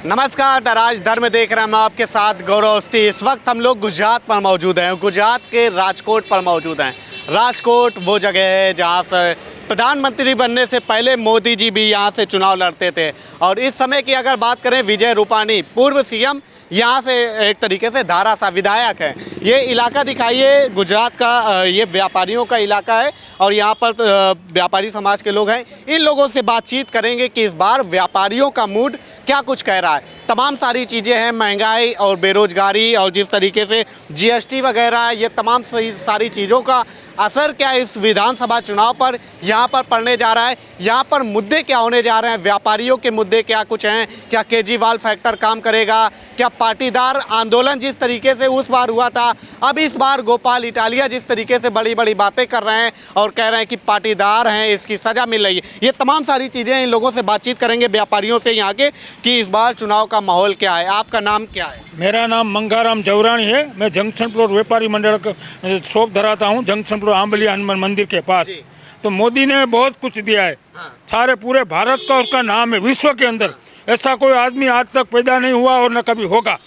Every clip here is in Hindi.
नमस्कार, दराज धर्म देख रहे हैं हम आपके साथ गौरव अवस्थी। इस वक्त हम लोग गुजरात पर मौजूद हैं, गुजरात के राजकोट पर मौजूद हैं। राजकोट वो जगह है जहां से प्रधानमंत्री बनने से पहले मोदी जी भी यहां से चुनाव लड़ते थे। और इस समय की अगर बात करें, विजय रूपाणी पूर्व सीएम यहाँ से एक तरीके से धारासा विधायक है। ये इलाका दिखाइए, गुजरात का ये व्यापारियों का इलाका है और यहाँ पर व्यापारी समाज के लोग हैं। इन लोगों से बातचीत करेंगे कि इस बार व्यापारियों का मूड क्या कुछ कह रहा है। तमाम सारी चीज़ें हैं, महंगाई और बेरोजगारी और जिस तरीके से जीएसटी वगैरह, ये तमाम सारी चीज़ों का असर क्या इस विधानसभा चुनाव पर यहाँ पर पड़ने जा रहा है। यहाँ पर मुद्दे क्या होने जा रहे हैं, व्यापारियों के मुद्दे क्या कुछ हैं। क्या केजरीवाल फैक्टर काम करेगा? क्या पाटीदार आंदोलन जिस तरीके से उस बार हुआ था, अब इस बार गोपाल इटालिया जिस तरीके से बड़ी बड़ी बातें कर रहे हैं और कह रहे हैं कि पाटीदार हैं, इसकी सज़ा मिल रही है। ये तमाम सारी चीज़ें इन लोगों से बातचीत करेंगे, व्यापारियों से यहाँ के, कि इस बार चुनाव का माहौल क्या है। आपका नाम क्या है? मेरा नाम मंगाराम जवरानी है। मैं जंक्शन फ्लोर व्यापारी मंडल का शॉप धराता हूँ, जंक्शन फ्लोर आंबली हनुमान मंदिर के पास। तो मोदी ने बहुत कुछ दिया है। सारे पूरे भारत का उसका नाम है, विश्व के अंदर ऐसा कोई आदमी आज तक पैदा नहीं हुआ और न कभी होगा।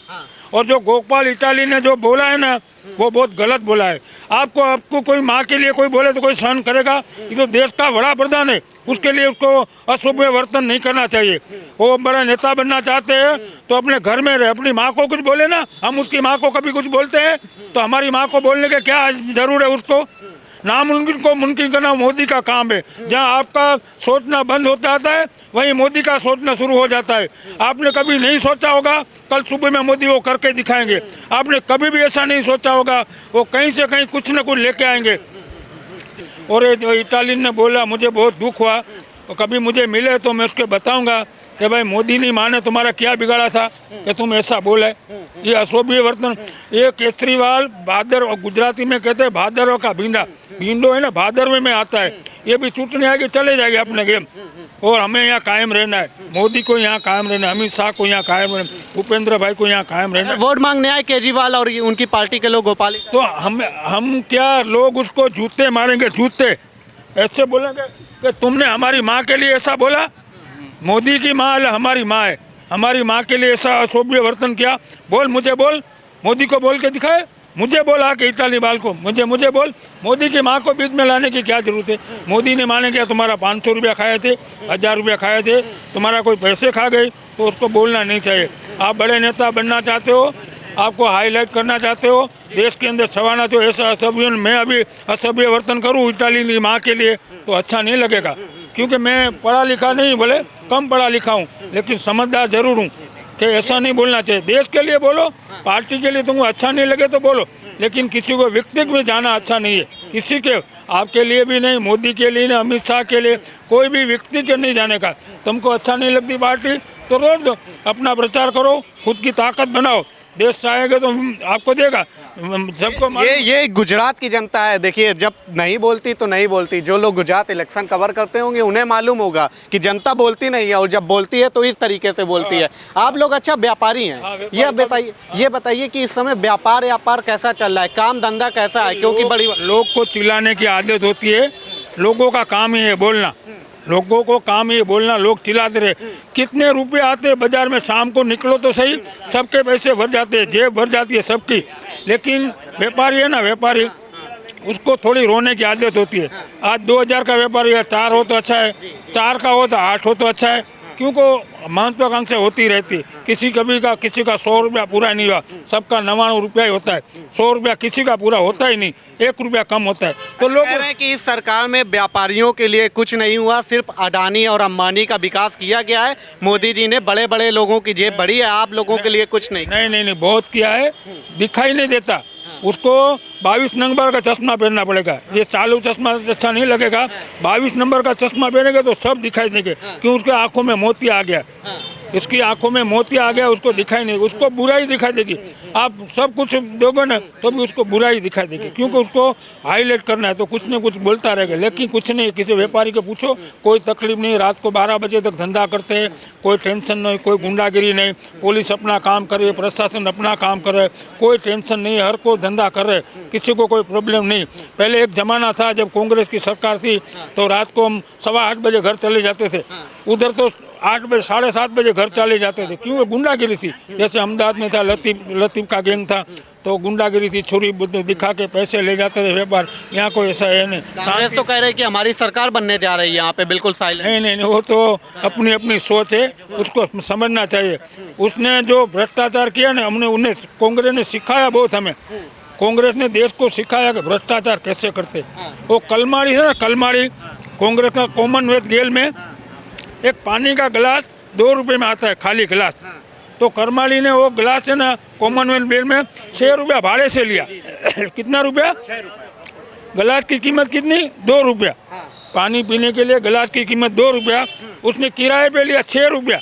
और जो गोपाल इटाली ने जो बोला है ना, वो बहुत गलत बोला है। आपको कोई माँ के लिए कोई बोले तो कोई सहन करेगा? ये तो देश का बड़ा प्रधान है, उसके लिए उसको अशुभ वर्तन नहीं करना चाहिए। वो बड़ा नेता बनना चाहते हैं तो अपने घर में रहे, अपनी माँ को कुछ बोले ना। हम उसकी माँ को कभी कुछ बोलते हैं तो हमारी माँ को बोलने के क्या जरूर है? उसको नामुमकिन को मुमकिन करना मोदी का काम है। जहाँ आपका सोचना बंद होता आता है, वहीं मोदी का सोचना शुरू हो जाता है। आपने कभी नहीं सोचा होगा कल सुबह में मोदी वो करके दिखाएंगे। आपने कभी भी ऐसा नहीं सोचा होगा वो कहीं से कहीं कुछ न कुछ लेके आएंगे। और ये जो इटालियन ने बोला, मुझे बहुत दुख हुआ। और कभी मुझे मिले तो मैं उसके बताऊंगा कि भाई मोदी नहीं माने तुम्हारा क्या बिगाड़ा था कि तुम ऐसा बोले। ये अशोभनीय वर्तन। ये केजरीवाल भादर, गुजराती में कहते हैं भादरवा का भींडा, भींडो है ना, भादरवे में आता है। ये भी चुटने आगे चले जाएंगे अपने गेम। और हमें यहाँ कायम रहना है, मोदी को यहाँ कायम रहना है, अमित शाह को यहाँ कायम रहना है, भूपेंद्र भाई को यहाँ कायम रहना है। वोट मांगने आए केजरीवाल और उनकी पार्टी के लोग गोपाल, तो हम क्या लोग उसको जूते मारेंगे, जूते ऐसे बोलेंगे कि तुमने हमारी माँ के लिए ऐसा बोला। मोदी की माँ हमारी माँ है, हमारी माँ के लिए ऐसा अशोभनीय वर्तन किया। बोल, मुझे बोल, मोदी को बोल के दिखाए। मुझे बोला कि इटाली बाल को मुझे बोल। मोदी की माँ को बीच में लाने की क्या जरूरत है? मोदी ने माने क्या तुम्हारा 500 रुपया खाए थे, 1000 रुपया खाए थे, तुम्हारा कोई पैसे खा गए, तो उसको बोलना नहीं चाहिए। आप बड़े नेता बनना चाहते हो, आपको हाईलाइट करना चाहते हो, देश के अंदर छवाना, तो ऐसा असभ्य मैं अभी असभ्य वर्तन करूँ इटाली की माँ के लिए तो अच्छा नहीं लगेगा। क्योंकि मैं पढ़ा लिखा नहीं, बोले कम पढ़ा लिखा हूँ, लेकिन समझदार जरूर हूँ कि ऐसा नहीं बोलना चाहिए। देश के लिए बोलो, पार्टी के लिए तुमको अच्छा नहीं लगे तो बोलो, लेकिन किसी को व्यक्तिगत में जाना अच्छा नहीं है। किसी के, आपके लिए भी नहीं, मोदी के लिए नहीं, अमित शाह के लिए, कोई भी व्यक्ति के नहीं जाने का। तुमको अच्छा नहीं लगती पार्टी तो रोक दो, अपना प्रचार करो, खुद की ताकत बनाओ। देश चाहेगा तो आपको देगा, सबको। ये गुजरात की जनता है। देखिए, जब नहीं बोलती तो नहीं बोलती। जो लोग गुजरात इलेक्शन कवर करते होंगे उन्हें मालूम होगा कि जनता बोलती नहीं है, और जब बोलती है तो इस तरीके से बोलती है। आप लोग अच्छा व्यापारी हैं, ये बताइए कि इस समय व्यापार कैसा चल रहा है, काम धंधा कैसा है? क्योंकि बड़ी लोग को चिल्लाने की आदत होती है। लोगों का काम ही है बोलना, लोगों को काम ये बोलना, लोग चिल्लाते रहे। कितने रुपए आते हैं बाजार में, शाम को निकलो तो सही, सबके पैसे भर जाते हैं, जेब भर जाती है सबकी। लेकिन व्यापारी है ना, व्यापारी उसको थोड़ी रोने की आदत होती है। आज 2000 का व्यापारी है, 4 हो तो अच्छा है, 4 का हो तो 8 हो तो अच्छा है। क्योंकि महत्वाकांक्षा होती रहती, किसी का 100 रुपया पूरा नहीं हुआ, सबका 99 रुपया ही होता है। 100 रुपया किसी का पूरा होता ही नहीं, 1 रुपया कम होता है। तो लोग कह रहे हैं कि इस सरकार में व्यापारियों के लिए कुछ नहीं हुआ, सिर्फ अडानी और अंबानी का विकास किया गया है। मोदी जी ने बड़े बड़े लोगों की जेब बढ़ी है, आप लोगों के लिए कुछ नहीं। नहीं, बहुत किया है, दिखाई नहीं देता। उसको 22 नंबर का चश्मा पहनना पड़ेगा। ये चालू चश्मा अच्छा नहीं लगेगा, 22 नंबर का चश्मा पहनेगा तो सब दिखाई देंगे। क्यों? उसके आंखों में मोती आ गया, इसकी आंखों में मोती आ गया, उसको दिखाई नहीं, उसको बुराई दिखाई देगी। आप सब कुछ दोगे ना तो भी उसको बुराई दिखाई देगी, क्योंकि उसको हाईलाइट करना है तो कुछ न कुछ बोलता रहेगा। लेकिन कुछ नहीं, किसी व्यापारी को पूछो, कोई तकलीफ नहीं। रात को 12 बजे तक धंधा करते हैं, कोई टेंशन नहीं, कोई गुंडागिरी नहीं, पुलिस अपना काम करे, प्रशासन अपना काम करे, कोई टेंशन नहीं, हर कोई धंधा कर रहे, किसी को कोई प्रॉब्लम नहीं। पहले एक ज़माना था जब कांग्रेस की सरकार थी तो रात को हम 8:15 बजे घर चले जाते थे। उधर तो 8 बजे 7:30 बजे घर चले जाते थे। क्यों? गुंडागिरी थी। जैसे अहमदाबाद में था लतीफ का गैंग था, तो गुंडागिरी थी, छुरी दिखा के पैसे ले जाते थे व्यापार। यहाँ कोई ऐसा है नहीं। कांग्रेस तो कह रहे हैं कि हमारी सरकार बनने जा रही है यहाँ पे, बिल्कुल साइलेंट। नहीं, वो तो अपनी अपनी सोच है, उसको समझना चाहिए। उसने जो भ्रष्टाचार किया ना, उन्हें कांग्रेस ने सिखाया बहुत हमें। कांग्रेस ने देश को सिखाया कि भ्रष्टाचार कैसे करते। वो कलमाड़ी है ना, कलमाड़ी कांग्रेस का कॉमनवेल्थ गेल में एक पानी का गिलास 2 रुपये में आता है, खाली गिलास। तो करमाली ने वो गिलास है ना कॉमनवेल्थ गेल में 6 रुपया भाड़े से लिया। कितना रुपया? गिलास की कीमत कितनी? 2 रुपया। पानी पीने के लिए गिलास की कीमत 2 रुपया, उसने किराए पे लिया 6 रुपया।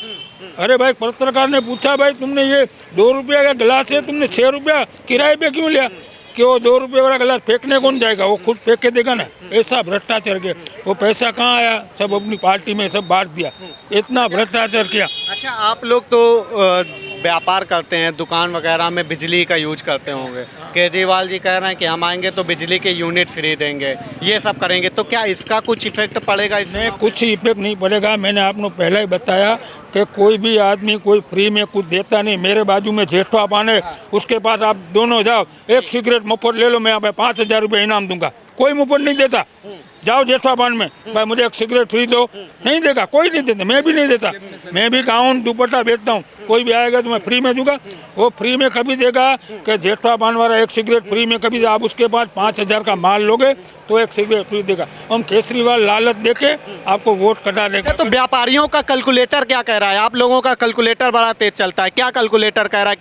अरे भाई, पत्रकार ने पूछा, भाई तुमने ये 2 रुपया का गिलास है, तुमने 6 रुपया किराए पे क्यों लिया? कि वो 2 रुपये वाला गिलास फेंकने कौन जाएगा, वो खुद फेंक के देगा ना। ऐसा भ्रष्टाचार किया। वो पैसा कहाँ आया? सब अपनी पार्टी में सब बांट दिया। इतना भ्रष्टाचार किया। अच्छा, आप लोग तो व्यापार करते हैं, दुकान वगैरह में बिजली का यूज करते होंगे। केजरीवाल जी कह रहे हैं कि हम आएंगे तो बिजली के यूनिट फ्री देंगे, ये सब करेंगे, तो क्या इसका कुछ इफेक्ट पड़ेगा इसमें? कुछ इफेक्ट नहीं पड़ेगा। मैंने आपको पहले ही बताया कि कोई भी आदमी कोई फ्री में कुछ देता नहीं। मेरे बाजू में जेठा पान है, उसके पास आप दोनों जाओ, एक सिगरेट मुफ्त ले लो, मैं आप 5,000 रुपये इनाम दूंगा। कोई मुफ्त नहीं देता। जाओ जेठा पान में, भाई मुझे एक सिगरेट फ्री दो, नहीं देगा, कोई नहीं देता। मैं भी नहीं देता। मैं भी गाउन दुपट्टा बेचता हूँ, कोई भी आएगा तो मैं फ्री में दूंगा। वो फ्री में कभी देगा कि जेठा पान वाला एक सिगरेट फ्री में, कभी आप उसके पास 5,000 का माल लोगे तो एक सिगरेट फ्री देगा। हम केजरीवाल लालच देके आपको वोट कटा देगा। तो व्यापारियों का कैलकुलेटर क्या कह रहा है? आप लोगों का कैलकुलेटर बड़ा तेज चलता है, क्या कैलकुलेटर कह रहा है?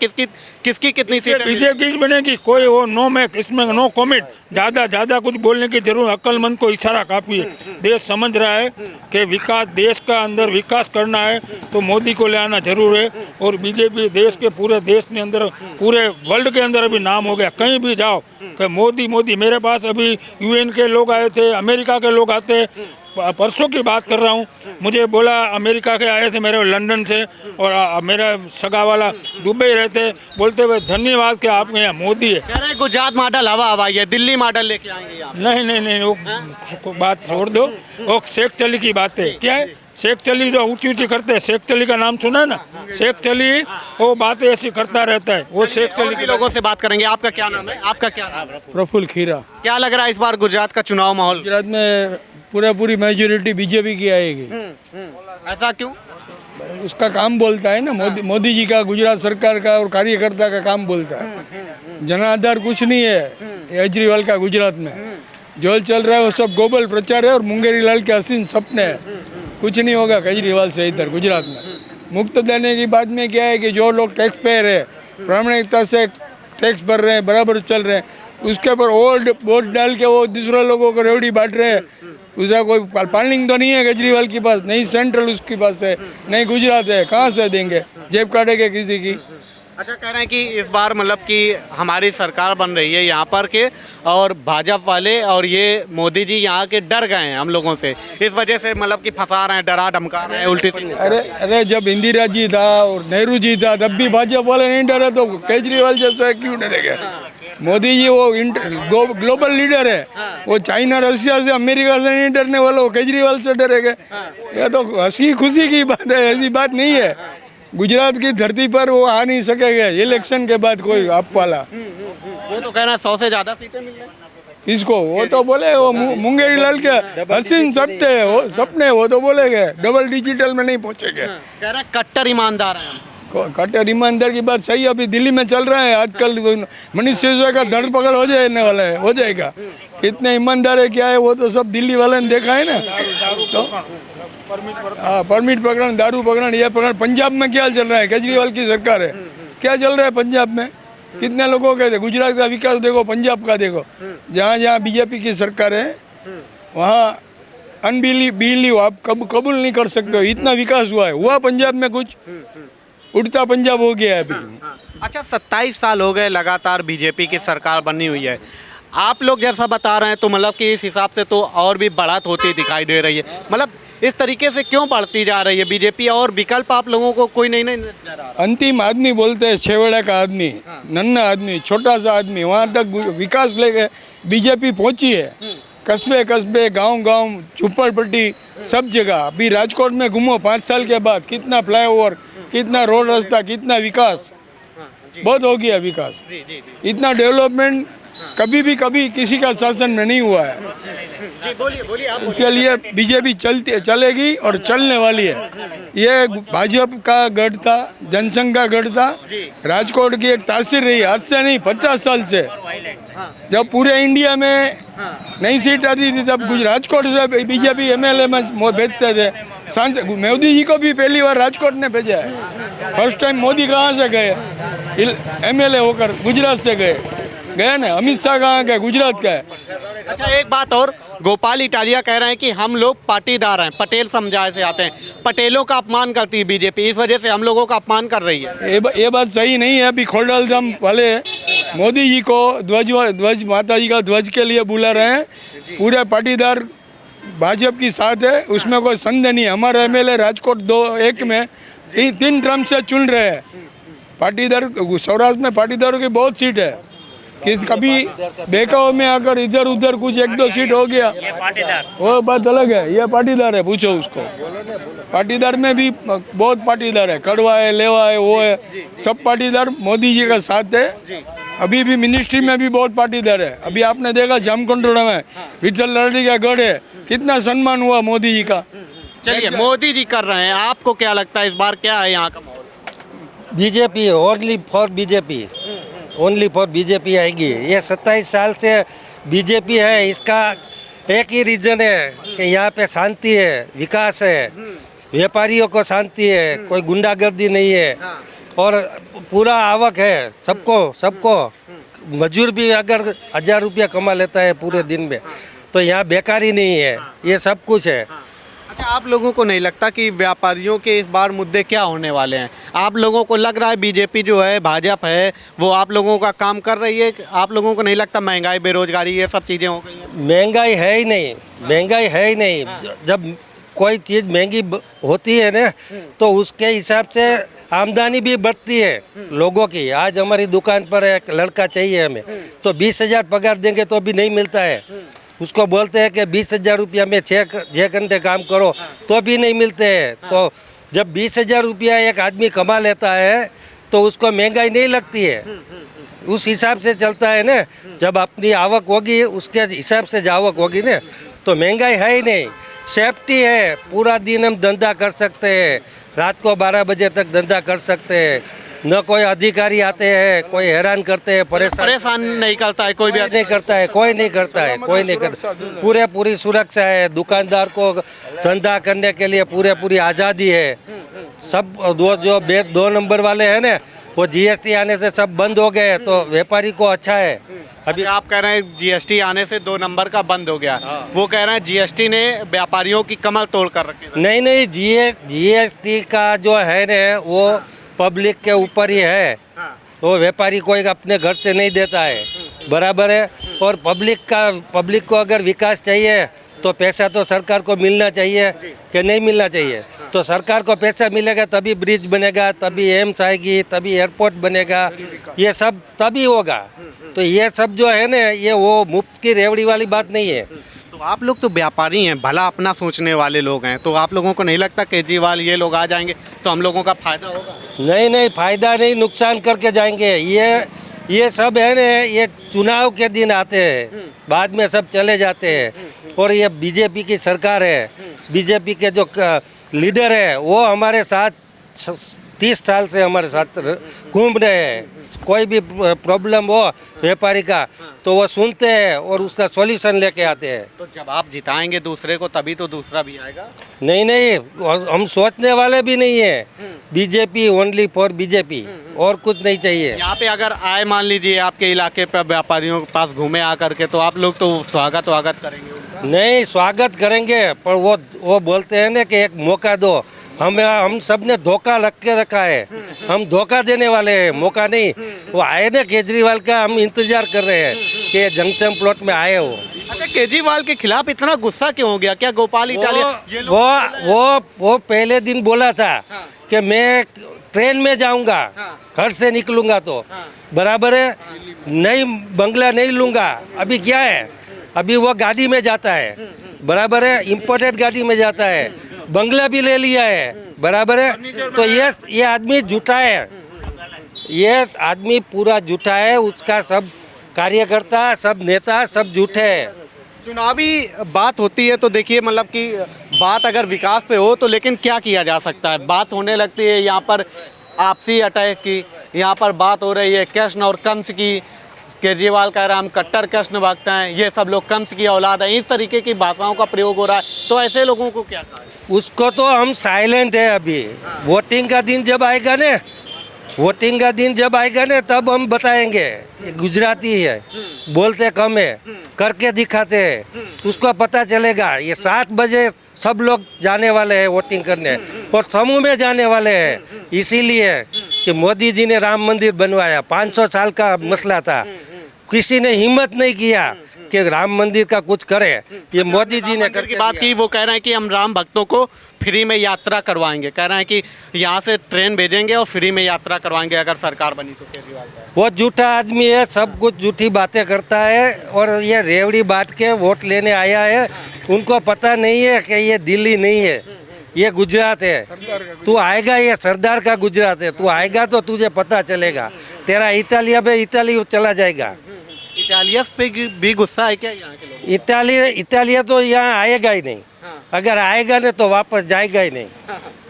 किसकी कितनी सीटें बीजेपी बनेगी? कोई वो नो में, इसमें नो कमेंट। ज़्यादा कुछ बोलने की जरूरत, अक्लमंद को इशारा काफ़ी है। देश समझ रहा है कि विकास, देश का अंदर विकास करना है तो मोदी को ले आना जरूर है। और बीजेपी देश के पूरे देश के अंदर, पूरे वर्ल्ड के अंदर अभी नाम हो गया। कहीं भी जाओ कि मोदी। मेरे पास अभी यूएन के लोग आए थे, अमेरिका के लोग आते। परसों की बात कर रहा हूँ, मुझे बोला अमेरिका के आए थे मेरे लंदन से, और मेरा सगा वाला दुबई रहते, बोलते हुए धन्यवाद कि आपके यहाँ मोदी है। कह रहे हैं गुजरात मॉडल हवा हवाई है, दिल्ली मॉडल लेके आएंगे यहाँ। नहीं, वो बात छोड़ दो। वो शेख चली की बात है। क्या है? शेख चली जो ऊंची करते हैं, शेख चली का नाम सुना है ना? शेख चली वो बातें ऐसी करता रहता है। वो शेख चली के लोगों से बात करेंगे। आपका क्या नाम है? आपका क्या नाम है? प्रफुल्ल खीरा। क्या लग रहा है इस बार गुजरात का चुनाव माहौल? गुजरात में पूरी मेजोरिटी बीजेपी की आएगी। ऐसा क्यों? उसका काम बोलता है ना, मोदी जी का, गुजरात सरकार का और कार्यकर्ता का काम बोलता है। जनाधार कुछ नहीं है केजरीवाल का गुजरात में। जो चल रहा है वो सब गोबल प्रचार है और मुंगेरी लाल के हसीन सपने हैं। कुछ नहीं होगा केजरीवाल से इधर गुजरात में। मुफ्त देने की बात में क्या है कि जो लोग टैक्स पेयर है, प्रामाणिकता से टैक्स भर रहे हैं, बराबर चल रहे हैं, उसके ऊपर ओल्ड वोट डाल के वो दूसरे लोगों को रेवड़ी बांट रहे हैं। उसका कोई प्लानिंग तो नहीं है केजरीवाल के पास, नहीं सेंट्रल उसके पास है, नहीं गुजरात है। कहाँ से देंगे? जेब काटेंगे किसी की। अच्छा, कह रहे हैं कि इस बार मतलब कि हमारी सरकार बन रही है यहाँ पर के, और भाजपा वाले और ये मोदी जी यहाँ के डर गए हैं हम लोगों से, इस वजह से मतलब कि फंसा रहे हैं, डरा धमका रहे हैं, उल्टी सीधी। अरे जब इंदिरा जी था और नेहरू जी था तब भी भाजपा वाले नहीं डरे, तो केजरीवाल जैसा क्यों डरेगा? मोदी जी वो ग्लोबल लीडर है। वो चाइना, रशिया से, अमेरिका से नहीं डरने वाला, वो केजरीवाल से डरेगा। यह तो हंसी खुशी की बात है, ऐसी बात नहीं है। गुजरात की धरती पर वो आ नहीं सकेगा इलेक्शन के बाद कोई आप वाला। वो तो कह रहा है 100 से ज्यादा सीटें मिल रही। किसको? वो तो बोले वो मुंगेरी लाल के हसीन सपने वो तो बोलेगे, डबल डिजिटल में नहीं पहुंचेंगे। कह रहा है कट्टर ईमानदार हैं हम। कट्टर ईमानदार की बात सही, अभी दिल्ली में चल रहा है आजकल। मनीष सिसोदिया का धरपकड़ हो जाने वाला है, हो जाएगा। कितने ईमानदार है क्या है वो तो सब दिल्ली वाले ने देखा है ना। तो हाँ, परमिट प्रकरण, दारू प्रकरण, ये प्रकरण। पंजाब में क्या चल रहा है? केजरीवाल की सरकार है, क्या चल रहा है पंजाब में? कितने लोगों के? गुजरात का विकास देखो, पंजाब का देखो। जहाँ जहाँ बीजेपी की सरकार है वहाँ अनबिलीव, आप कबूल नहीं कर सकते हो, इतना विकास हुआ पंजाब में। कुछ उड़ता पंजाब हो गया है अभी। अच्छा, 27 साल हो गए लगातार बीजेपी की सरकार बनी हुई है। आप लोग जैसा बता रहे हैं तो मतलब कि इस हिसाब से तो और भी बढ़त होती दिखाई दे रही है। मतलब इस तरीके से क्यों बढ़ती जा रही है बीजेपी? और विकल्प आप लोगों को कोई नहीं नजर आ रहा? अंतिम आदमी बोलते हैं, छेवड़े का आदमी, नन्हा आदमी, छोटा सा आदमी, वहाँ तक विकास लेके बीजेपी पहुँची है। कस्बे कस्बे, गांव गांव, झुप्पड़पट्टी, सब जगह। अभी राजकोट में घूमो 5 साल के बाद, कितना फ्लाईओवर, कितना रोड रास्ता, कितना विकास, बहुत हो गया विकास। इतना डेवलपमेंट कभी किसी का शासन में नहीं हुआ है। जी बोलिए आप। इसके लिए बीजेपी चलेगी और चलने वाली है। ये भाजपा का गढ़ था, जनसंघ का गढ़ था। राजकोट की एक तासीर रही, आज से नहीं 50 साल से। जब पूरे इंडिया में नई सीट आती थी तब राजकोट से बीजेपी एमएलए में भेजते थे। मोदी जी को भी पहली बार राजकोट ने भेजा है। फर्स्ट टाइम मोदी कहाँ से गए? एमएलए होकर गुजरात से गए ना। अमित शाह कहाँ का? गुजरात का है। अच्छा एक बात और, गोपाल इटालिया कह रहे हैं कि हम लोग पाटीदार हैं, पटेल समुदाय से आते हैं, पटेलों का अपमान करती है बीजेपी, इस वजह से हम लोगों का अपमान कर रही है। ये बात सही नहीं है। अभी खोडाल धाम वाले मोदी जी को ध्वज माता जी का ध्वज के लिए बुला रहे हैं। पूरे पाटीदार भाजपा की साथ है, उसमें कोई संदेह नहीं है। हमारे एमएलए राजकोट 2-1 में 3 टर्म से चुन रहे हैं। पाटीदार सौराष्ट्र में पाटीदारों की बहुत सीट है कि कभी बेकाओ में आकर इधर उधर कुछ 1-2 सीट हो गया, वो बात अलग है। ये पाटीदार है, पूछो उसको। पाटीदार में भी बहुत पाटीदार है, कड़वा है, लेवा है, वो है, सब पाटीदार मोदी जी का साथ है। अभी भी मिनिस्ट्री में भी बहुत पाटीदार है। अभी आपने देखा जामकुंडोड़ा में विठल लाडी का गढ़ है, कितना सम्मान हुआ मोदी जी का। चलिए मोदी जी कर रहे हैं, आपको क्या लगता है इस बार क्या है यहाँ का माहौल? BJP, only for BJP, only for BJP आएगी। ये 27 साल से बीजेपी है, इसका एक ही रीज़न है कि यहाँ पे शांति है, विकास है, व्यापारियों को शांति है, कोई गुंडागर्दी नहीं है और पूरा आवक है सबको। मजदूर भी अगर 1000 रुपया कमा लेता है पूरे दिन में, तो यहाँ बेकारी नहीं है, ये सब कुछ है। अच्छा आप लोगों को नहीं लगता कि व्यापारियों के इस बार मुद्दे क्या होने वाले हैं? आप लोगों को लग रहा है बीजेपी जो है, भाजपा है, वो आप लोगों का काम कर रही है? आप लोगों को नहीं लगता महंगाई, बेरोजगारी, ये सब चीज़ें हो गई हैं? महंगाई है ही नहीं, महंगाई है ही नहीं। जब कोई चीज़ महंगी होती है ना, तो उसके हिसाब से आमदनी भी बढ़ती है लोगों की। आज हमारी दुकान पर एक लड़का चाहिए हमें, तो 20,000 पगार देंगे तो भी नहीं मिलता है। उसको बोलते हैं कि 20,000 रुपया में 6 घंटे काम करो, तो भी नहीं मिलते हैं। तो जब 20,000 रुपया एक आदमी कमा लेता है तो उसको महंगाई नहीं लगती है, उस हिसाब से चलता है ना। जब अपनी आवक होगी उसके हिसाब से आवक होगी ना, तो महंगाई है ही नहीं। सेफ्टी है, पूरा दिन हम धंधा कर सकते हैं, रात को 12 बजे तक धंधा कर सकते हैं। न कोई अधिकारी आते हैं, कोई हैरान करते हैं, परेशान नहीं करता है कोई भी? नहीं करता है, कोई नहीं करता। पूरी सुरक्षा है, दुकानदार को धंधा करने के लिए पूरी आज़ादी है। सब जो 2 नंबर वाले हैं ना, वो जीएसटी आने से सब बंद हो गए, तो व्यापारी को अच्छा है। अभी आप कह रहे हैं जीएसटी आने से 2 नंबर का बंद हो गया, वो कह रहे हैं जीएसटी ने व्यापारियों की कमर तोड़ कर रखी। नहीं, जीएसटी का जो है ना, वो पब्लिक के ऊपर ही है। वो व्यापारी कोई अपने घर से नहीं देता है, बराबर है। और पब्लिक को अगर विकास चाहिए तो पैसा तो सरकार को मिलना चाहिए कि नहीं मिलना चाहिए। तो सरकार को पैसा मिलेगा तभी ब्रिज बनेगा, तभी एम्स आएगी, तभी एयरपोर्ट बनेगा, ये सब तभी होगा। तो ये सब जो है ना, ये वो मुफ्त की रेवड़ी वाली बात नहीं है। तो आप लोग तो व्यापारी हैं, भला अपना सोचने वाले लोग हैं, तो आप लोगों को नहीं लगता केजरीवाल ये लोग आ जाएंगे तो हम लोगों का फायदा होगा? नहीं, फायदा नहीं, नुकसान करके जाएंगे। ये सब है ना, ये चुनाव के दिन आते हैं, बाद में सब चले जाते हैं। और ये बीजेपी की सरकार है, बीजेपी के जो लीडर है वो हमारे साथ 30 साल से हमारे साथ घूम रहे हैं। कोई भी प्रॉब्लम हो व्यापारी का तो वो सुनते हैं और उसका सॉल्यूशन लेके आते हैं। तो जब आप जिताएंगे दूसरे को तभी तो दूसरा भी आएगा? नहीं, हम सोचने वाले भी नहीं है। बीजेपी, ओनली फॉर बीजेपी, और कुछ नहीं चाहिए। यहाँ पे अगर आए, मान लीजिए आपके इलाके पर व्यापारियों के पास घूमे आकर के, तो आप लोग तो स्वागत करेंगे उनका? नहीं, स्वागत करेंगे, पर वो बोलते हैं ना कि एक मौका दो। हम सब ने धोखा रख के रखा है, हम धोखा देने वाले हैं, मौका नहीं। वो आए ना केजरीवाल का, हम इंतजार कर रहे हैं कि जंक्शन प्लॉट में आए वो। अच्छा केजरीवाल के खिलाफ इतना गुस्सा क्यों हो गया? क्या गोपाल इटालिया वो पहले दिन बोला था कि मैं ट्रेन में जाऊंगा, घर से निकलूंगा तो बराबर है, नहीं बंगला नहीं लूंगा। अभी क्या है, अभी वो गाड़ी में जाता है, बराबर है, इम्पोर्टेड गाड़ी में जाता है, बंगला भी ले लिया है, बराबर है। तो ये आदमी झूठा है, ये आदमी पूरा झूठा है, उसका सब कार्यकर्ता सब नेता सब झूठे हैं। चुनावी बात होती है तो देखिए मतलब कि बात अगर विकास पे हो तो लेकिन क्या किया जा सकता है। बात होने लगती है यहाँ पर आपसी अटैक की, यहाँ पर बात हो रही है कृष्ण और कंस की। केजरीवाल कह रहा है हम कट्टर कृष्ण भक्त हैं, ये सब लोग कंस की औलाद हैं, इस तरीके की भाषाओं का प्रयोग हो रहा है। तो ऐसे लोगों को क्या कहा? उसको तो हम साइलेंट है अभी। वोटिंग का दिन जब आएगा ना, वोटिंग का दिन जब आएगा ना तब हम बताएंगे। ये गुजराती है, बोलते कम है, करके दिखाते हैं, उसको पता चलेगा। ये 7 बजे सब लोग जाने वाले हैं वोटिंग करने और समूह में जाने वाले हैं, इसीलिए कि मोदी जी ने राम मंदिर बनवाया। 500 साल का मसला था, किसी ने हिम्मत नहीं किया कि राम मंदिर का कुछ करे। ये मोदी जी ने करके बात की, वो कह रहे हैं कि हम राम भक्तों को फ्री में यात्रा करवाएंगे, कह रहे हैं कि यहाँ से ट्रेन भेजेंगे और फ्री में यात्रा करवाएंगे अगर सरकार बनी तो। केजरीवाल का वो झूठा आदमी है, सब कुछ झूठी बातें करता है और ये रेवड़ी बांट के वोट लेने आया है। उनको पता नहीं है कि ये दिल्ली नहीं है, ये गुजरात है। तू आएगा, ये सरदार का गुजरात है, तू आएगा तो तुझे पता चलेगा। तेरा इटालिया पे इटाली चला जाएगा। इटालियंस पे भी गुस्सा है क्या यहाँ के लोग? इटालिया तो यहाँ आएगा ही नहीं। अगर आएगा ना तो वापस जाएगा ही नहीं।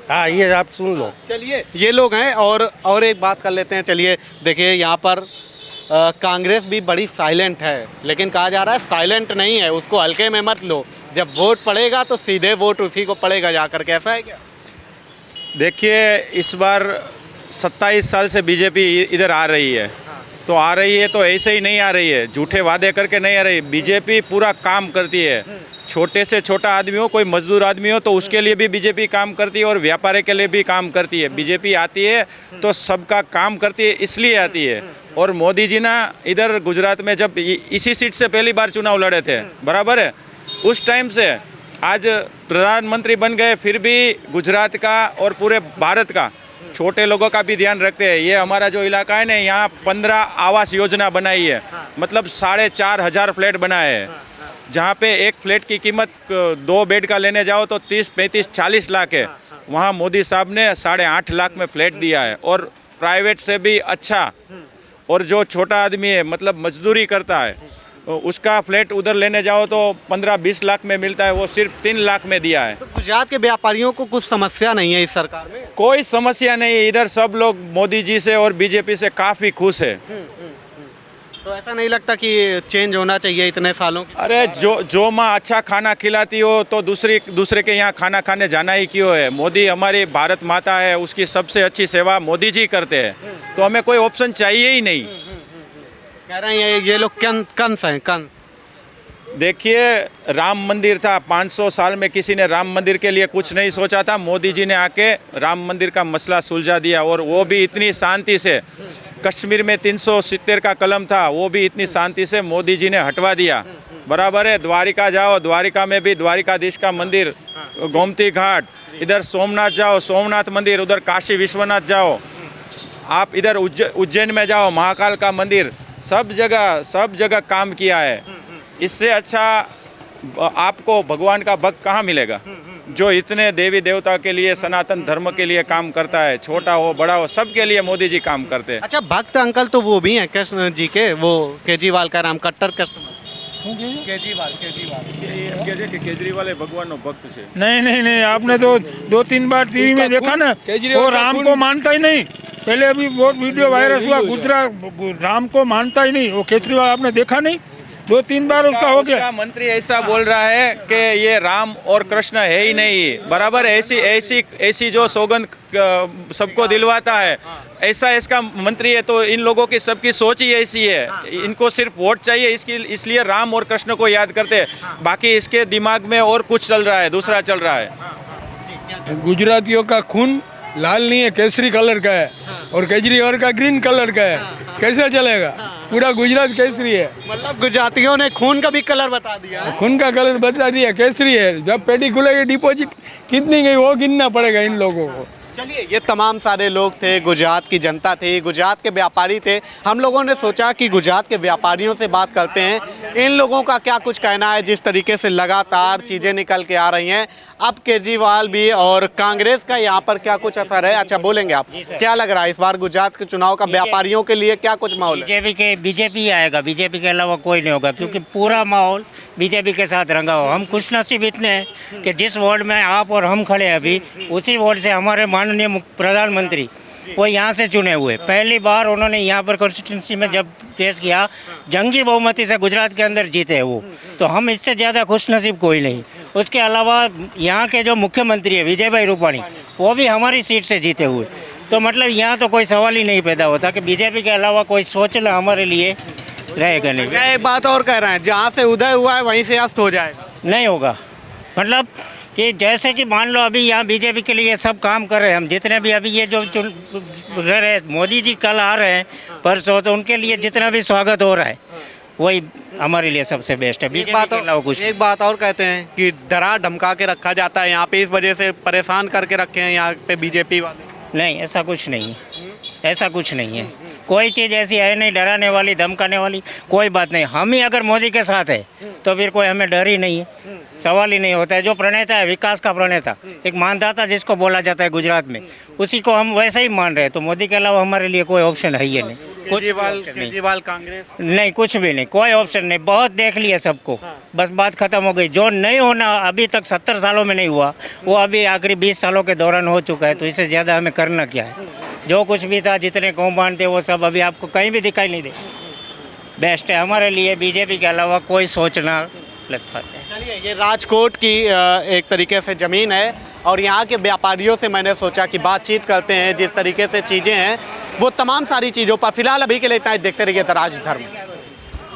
हाँ, ये आप सुन लो। चलिए, ये लोग हैं और एक बात कर लेते हैं। चलिए देखिए, यहाँ पर कांग्रेस भी बड़ी साइलेंट है, लेकिन कहा जा रहा है साइलेंट नहीं है, उसको हल्के में मत लो। जब वोट पड़ेगा तो सीधे वोट उसी को पड़ेगा जाकर। कैसा है क्या? देखिए, इस बार 27 साल से बीजेपी इधर आ रही है, तो आ रही है तो ऐसे ही नहीं आ रही है, झूठे वादे करके नहीं आ रही। बीजेपी पूरा काम करती है, छोटे से छोटा आदमी हो, कोई मजदूर आदमी हो तो उसके लिए भी बीजेपी काम करती है और व्यापारी के लिए भी काम करती है। बीजेपी आती है तो सबका काम करती है, इसलिए आती है। और मोदी जी ना इधर गुजरात में जब इसी सीट से पहली बार चुनाव लड़े थे, बराबर है, उस टाइम से आज प्रधानमंत्री बन गए, फिर भी गुजरात का और पूरे भारत का छोटे लोगों का भी ध्यान रखते हैं। ये हमारा जो इलाका है ना, यहाँ 15 आवास योजना बनाई है, मतलब 4,500 फ्लैट बनाए हैं, जहाँ पे एक फ्लैट की कीमत 2 बेड का लेने जाओ तो 30, 35, 40 लाख है। वहाँ मोदी साहब ने 8.5 लाख में फ्लैट दिया है और प्राइवेट से भी अच्छा। और जो छोटा आदमी है, मतलब मजदूरी करता है, उसका फ्लैट उधर लेने जाओ तो 15-20 लाख में मिलता है, वो सिर्फ 3 लाख में दिया है। तो गुजरात के व्यापारियों को कुछ समस्या नहीं है इस सरकार में? कोई समस्या नहीं है, इधर सब लोग मोदी जी से और बीजेपी से काफ़ी खुश है। तो ऐसा नहीं लगता कि चेंज होना चाहिए इतने सालों की? अरे जो माँ अच्छा खाना खिलाती हो तो दूसरे के यहाँ खाना खाने जाना ही क्यों है। मोदी हमारी भारत माता है, उसकी सबसे अच्छी सेवा मोदी जी करते हैं, तो हमें कोई ऑप्शन चाहिए ही नहीं। कह रहे हैं ये लोग कंस हैं, कंस। देखिए, राम मंदिर था, 500 साल में किसी ने राम मंदिर के लिए कुछ नहीं सोचा था। मोदी जी ने आके राम मंदिर का मसला सुलझा दिया, और वो भी इतनी शांति से। कश्मीर में 370 का कलम था, वो भी इतनी शांति से मोदी जी ने हटवा दिया, बराबर है। द्वारिका जाओ, द्वारिका में भी द्वारिकाधीश का मंदिर, गोमती घाट, इधर सोमनाथ जाओ, सोमनाथ मंदिर, उधर काशी विश्वनाथ जाओ, आप इधर उज्जैन में जाओ, महाकाल का मंदिर, सब जगह काम किया है। इससे अच्छा आपको भगवान का भक्त कहाँ मिलेगा, जो इतने देवी देवता के लिए, सनातन धर्म के लिए काम करता है। छोटा हो बड़ा हो, सबके लिए मोदी जी काम करते हैं। अच्छा, भक्त अंकल तो वो भी हैं कृष्ण जी के, वो केजरीवाल का नाम कट्टर कृष्ण। केजरीवाल भगवान नो भक्त से। नहीं, आपने तो 2-3 बार टीवी में देखा ना, वो राम को मानता ही नहीं। पहले अभी बहुत वीडियो वायरल हुआ, गुजरात राम को मानता ही नहीं, वो केजरीवाल आपने देखा नहीं? 2-3 बार उसका हो गया। मंत्री ऐसा बोल रहा है कि ये राम और कृष्ण है ही नहीं, बराबर। ऐसी जो सौगंध सबको दिलवाता है, ऐसा इसका मंत्री है। तो इन लोगों की सबकी सोच ही ऐसी है, इनको सिर्फ वोट चाहिए, इसलिए राम और कृष्ण को याद करते हैं। बाकी इसके दिमाग में और कुछ चल रहा है, दूसरा चल रहा है। गुजरातियों का खून लाल नहीं है, केसरी कलर का है, और केजरीवाल का ग्रीन कलर का है। कैसे चलेगा? पूरा गुजरात केसरी है। मतलब गुजरातियों ने खून का भी कलर बता दिया है। खून का कलर बता दिया, केसरी है। जब पेटी खुलेगी, डिपॉजिट कितनी गई वो गिनना पड़ेगा इन लोगों को। चलिए, ये तमाम सारे लोग थे, गुजरात की जनता थी, गुजरात के व्यापारी थे। हम लोगों ने सोचा कि गुजरात के व्यापारियों से बात करते हैं, इन लोगों का क्या कुछ कहना है जिस तरीके से लगातार चीज़ें निकल के आ रही हैं। अब केजरीवाल भी और कांग्रेस का यहाँ पर क्या कुछ असर है? अच्छा, बोलेंगे आप, क्या लग रहा है इस बार गुजरात के चुनाव का व्यापारियों के लिए क्या कुछ माहौल है? बीजेपी आएगा, बीजेपी के अलावा कोई नहीं होगा, क्योंकि पूरा माहौल बीजेपी के साथ रंगा हुआ। हम खुशनसीब इतने हैं कि जिस वार्ड में आप और हम खड़े हैं अभी, उसी वार्ड से हमारे माननीय प्रधानमंत्री वो यहाँ से चुने हुए। पहली बार उन्होंने यहाँ पर कॉन्स्टिट्यूंसी में जब पेश किया, जंगी बहुमती से गुजरात के अंदर जीते वो, तो हम इससे ज़्यादा खुशनसीब कोई नहीं। उसके अलावा यहाँ के जो मुख्यमंत्री है विजय भाई रूपाणी, वो भी हमारी सीट से जीते हुए। तो मतलब यहाँ तो कोई सवाल ही नहीं पैदा होता कि बीजेपी के अलावा कोई सोचना हमारे लिए रहेगा नहीं। क्या एक बात और कह रहे हैं, जहाँ से उदय हुआ है वहीं से अस्त हो जाएगा? नहीं होगा, मतलब कि जैसे कि मान लो अभी यहाँ बीजेपी के लिए सब काम कर रहे हैं हम, जितने भी अभी ये जो रह रहे, मोदी जी कल आ रहे हैं परसों, तो उनके लिए जितना भी स्वागत हो रहा है वही हमारे लिए सबसे बेस्ट है। बीजेपी के अलावा कुछ। एक बात और कहते हैं कि डरा धमका के रखा जाता है यहाँ पे, इस वजह से परेशान करके रखे हैं यहाँ पे बीजेपी वाले। नहीं, ऐसा कुछ नहीं है, ऐसा कुछ नहीं है, कोई चीज़ ऐसी है नहीं डराने वाली, धमकाने वाली कोई बात नहीं। हम ही अगर मोदी के साथ है तो फिर कोई हमें डर ही नहीं है, सवाल ही नहीं होता है। जो प्रणेता है, विकास का प्रणेता, एक मानदाता जिसको बोला जाता है गुजरात में, उसी को हम वैसे ही मान रहे हैं। तो मोदी के अलावा हमारे लिए कोई ऑप्शन है ही नहीं। केजरीवाल कांग्रेस नहीं, कुछ भी नहीं, कोई ऑप्शन नहीं। बहुत देख लिया सबको, बस बात खत्म हो गई। जो नहीं होना अभी तक 70 सालों में नहीं हुआ, वो अभी आखिरी 20 सालों के दौरान हो चुका है। तो इससे ज़्यादा हमें करना क्या है? जो कुछ भी था, जितने कौमांड थे, वो सब अभी आपको कहीं भी दिखाई नहीं दे। बेस्ट है हमारे लिए, बीजेपी के अलावा कोई सोचना लग पाता है। चलिए, ये राजकोट की एक तरीके से ज़मीन है और यहाँ के व्यापारियों से मैंने सोचा कि बातचीत करते हैं। जिस तरीके से चीज़ें हैं वो तमाम सारी चीज़ों पर, फिलहाल अभी के लिए इतना ही। देखते रहिए द राजधर्म।